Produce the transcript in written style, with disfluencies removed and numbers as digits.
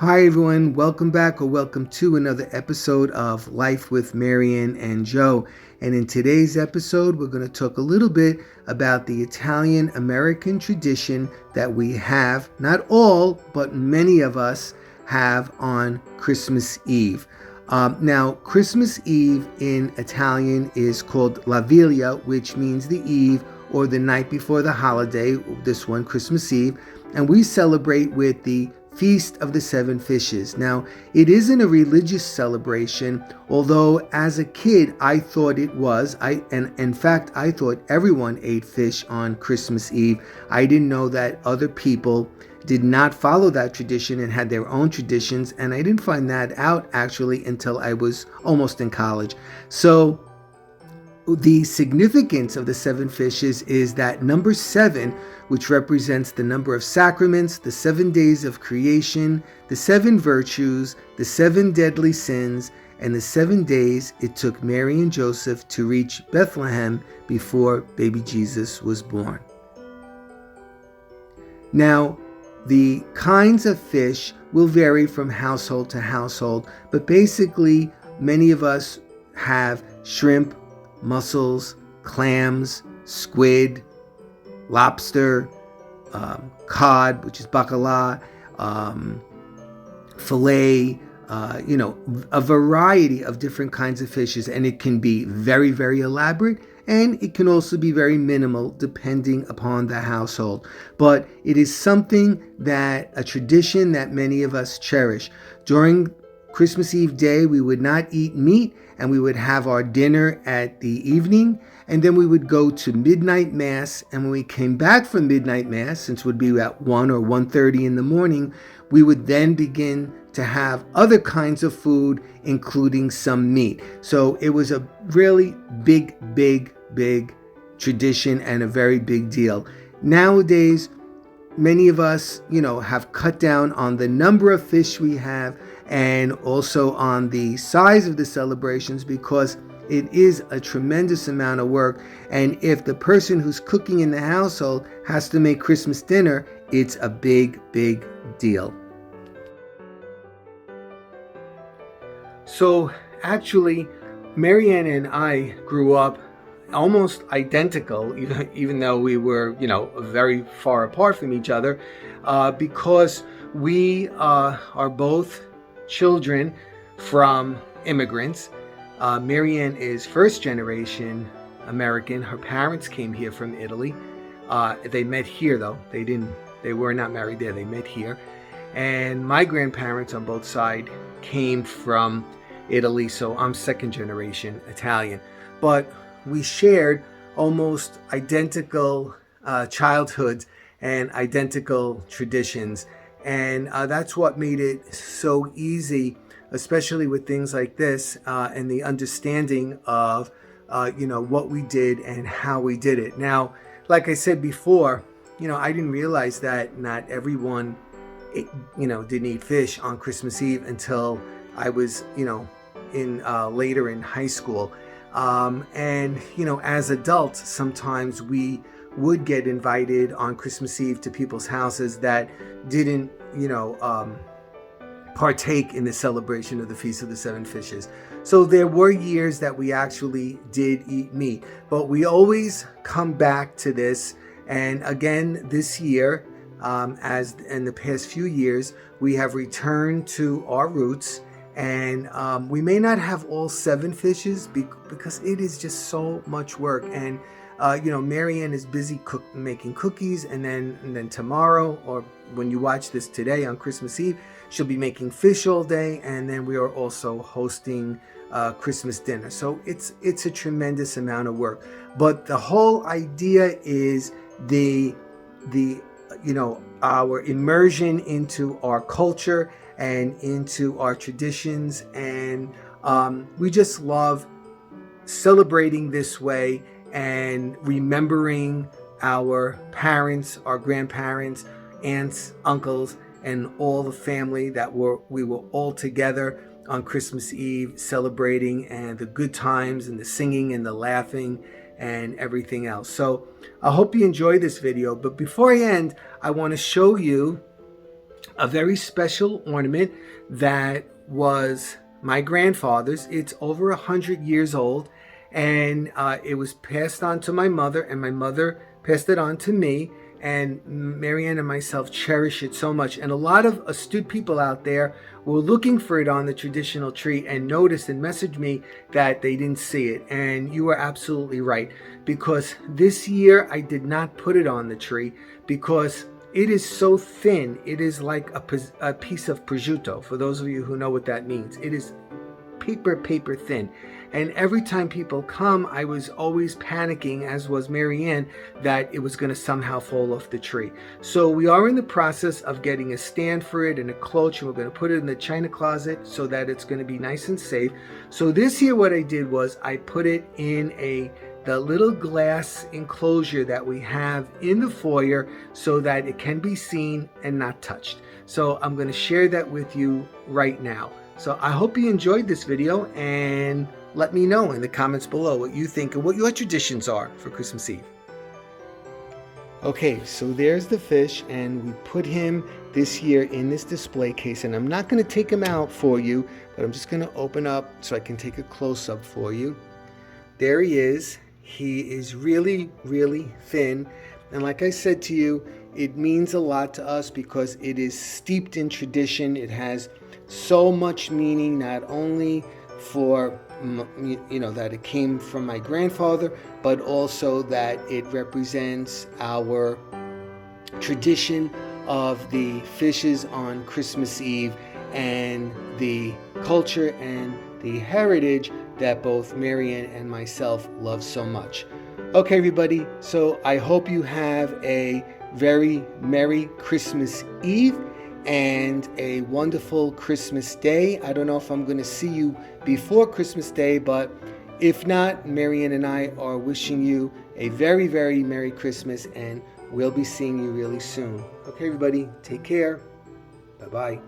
Hi everyone, welcome back or welcome to another episode of Life with Marianne and Joe. And in today's episode, we're going to talk a little bit about the Italian American tradition that we have, not all, but many of us have on Christmas Eve. Now, Christmas Eve in Italian is called La Viglia, which means the eve or the night before the holiday, this one, Christmas Eve. And we celebrate with the Feast of the Seven Fishes. Now, it isn't a religious celebration, although as a kid I thought it was. In fact, I thought everyone ate fish on Christmas Eve. I didn't know that other people did not follow that tradition and had their own traditions, and I didn't find that out actually until I was almost in college. So the significance of the seven fishes is that number 7, which represents the number of sacraments, the 7 days of creation, the 7 virtues, the 7 deadly sins, and the 7 days it took Mary and Joseph to reach Bethlehem before baby Jesus was born. Now, the kinds of fish will vary from household to household, but basically many of us have shrimp, mussels, clams, squid, lobster, cod, which is bacala, filet, a variety of different kinds of fishes. And it can be very, very elaborate, and it can also be very minimal depending upon the household. But it is something a tradition that many of us cherish. During Christmas Eve day, we would not eat meat, and we would have our dinner at the evening, and then we would go to midnight mass. And when we came back from midnight mass, since it would be at 1 or 1:30 in the morning, we would then begin to have other kinds of food, including some meat. So it was a really big tradition and a very big deal. Nowadays, many of us, have cut down on the number of fish we have and also on the size of the celebrations, because it is a tremendous amount of work. And if the person who's cooking in the household has to make Christmas dinner, it's a big deal. So actually, Marianne and I grew up almost identical, even though we were, very far apart from each other, because we are both children from immigrants. Marianne is first generation American. Her parents came here from Italy. They met here though. They were not married there. They met here. And my grandparents on both sides came from Italy, so I'm second generation Italian. But we shared almost identical childhoods and identical traditions. And that's what made it so easy, especially with things like this, and the understanding of, what we did and how we did it. Now, like I said before, I didn't realize that not everyone, didn't eat fish on Christmas Eve until I was, later in high school. And as adults, sometimes we would get invited on Christmas Eve to people's houses that didn't, partake in the celebration of the Feast of the Seven Fishes. So there were years that we actually did eat meat, but we always come back to this. And again, this year, as in the past few years, we have returned to our roots. And we may not have all 7 fishes because it is just so much work. And Marianne is busy making cookies, and then tomorrow, or when you watch this today on Christmas Eve, she'll be making fish all day, and then we are also hosting Christmas dinner. So it's a tremendous amount of work. But the whole idea is our immersion into our culture and into our traditions, and we just love celebrating this way and remembering our parents, our grandparents, aunts, uncles, and all the family that we were all together on Christmas Eve celebrating, and the good times and the singing and the laughing and everything else. So I hope you enjoy this video, but before I end, I want to show you a very special ornament that was my grandfather's. It's over 100 years old, and it was passed on to my mother, and my mother passed it on to me. And Marianne and myself cherish it so much. And a lot of astute people out there were looking for it on the traditional tree and noticed and messaged me that they didn't see it. And you are absolutely right, because this year I did not put it on the tree because it is so thin. It is like a piece of prosciutto, for those of you who know what that means. It is paper thin. And every time people come, I was always panicking, as was Marianne, that it was going to somehow fall off the tree. So we are in the process of getting a stand for it and a cloche, and we're going to put it in the china closet so that it's going to be nice and safe. So this year what I did was I put it in the little glass enclosure that we have in the foyer so that it can be seen and not touched. So I'm going to share that with you right now. So I hope you enjoyed this video, and let me know in the comments below what you think and what your traditions are for Christmas Eve. Okay, so there's the fish, and we put him this year in this display case, and I'm not going to take him out for you, but I'm just going to open up so I can take a close-up for you. There he is. He is really thin, and like I said to you, it means a lot to us because it is steeped in tradition. It has so much meaning, not only for that it came from my grandfather, but also that it represents our tradition of the fishes on Christmas Eve and the culture and the heritage that both Marianne and myself love so much. Okay, everybody, so I hope you have a very Merry Christmas Eve and a wonderful Christmas Day. I don't know if I'm going to see you before Christmas Day, but if not, Marianne and I are wishing you a very Merry Christmas, and we'll be seeing you really soon. Okay, everybody, take care. Bye-bye.